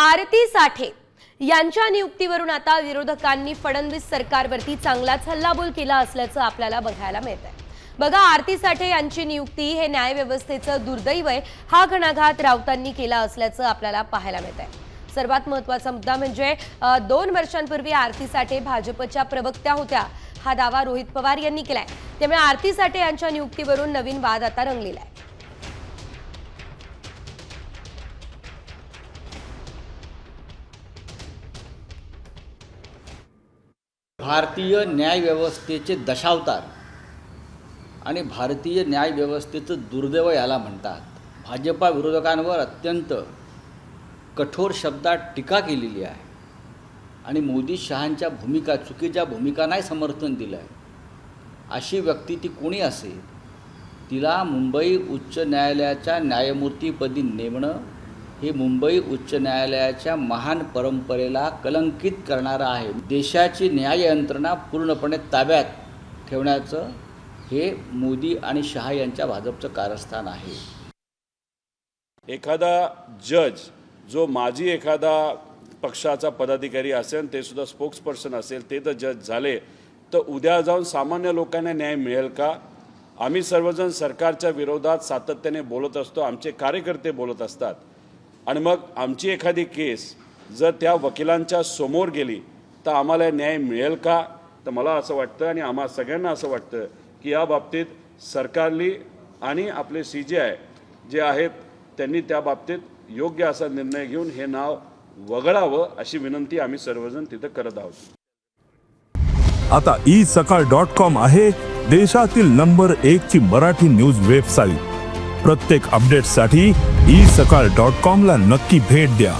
आरती साठे यांच्या नियुक्तीवरून आता विरोधकांनी फडणवीस सरकारवरती चांगलाच हल्लाबोल केला असल्याचं आपल्याला बघायला मिळतंय। बघा, आरती साठे यांची नियुक्ती हे न्यायव्यवस्थेचं दुर्दैव आहे, हा घणाघात राऊतांनी केला असल्याचं आपल्याला पाहायला मिळतंय। सर्वात महत्त्वाचा मुद्दा म्हणजे 2 वर्षांपूर्वी आरती साठे भाजपच्या प्रवक्त्या होत्या, हा दावा रोहित पवार यांनी केलाय। त्यामुळे आरती साठे यांच्या नियुक्तीवरून नवीन वाद आता रंगलेला आहे। भारतीय न्यायव्यवस्थेचे दशावतार आणि भारतीय न्यायव्यवस्थेचं दुर्दैव याला म्हणतात। भाजपा विरोधकांवर अत्यंत कठोर शब्दात टीका केलेली आहे आणि मोदी शहांच्या चुकीच्या भूमिका नाही समर्थन दिलं आहे। अशी व्यक्ती ती कोणी असेल, तिला मुंबई उच्च न्यायालयाच्या न्यायमूर्तीपदी नेमणं हे मुंबई उच्च न्यायालयाच्या महान परंपरेला कलंकित करणारं आहे। देशाची न्याय यंत्रणा पूर्णपणे ताब्यात ठेवण्याचं हे मोदी आणि शहा यांच्या भाजपचं कारस्थान आहे। एखादा जज जो माजी एखादा पक्षाचा पदाधिकारी असेल, ते सुद्धा स्पोक्सपर्सन असेल, ते तर जज झाले, तर उद्या जाऊन सामान्य लोकांना न्याय मिळेल का? आम्ही सर्वजण सरकारच्या विरोधात सातत्याने बोलत असतो, आमचे कार्यकर्ते बोलत असतात, आणि मग आमची एखादी केस जर त्या वकिलांच्या समोर गेली तर आम्हाला न्याय मिळेल का? तर मला असं वाटतं आणि आम्हा सगळ्यांना असं वाटतं की या बाबतीत सरकारली आणि आपले CJI जे आहेत त्यांनी त्या बाबतीत योग्य असा निर्णय घेऊन हे नाव वगळावं अशी विनंती आम्ही सर्वजण तिथं करत आहोत। आता isakal.com आहे देशातील नंबर 1 ची मराठी न्यूज वेबसाईट। प्रत्येक अपडेटसाठी isakal.com ला नक्की भेट द्या।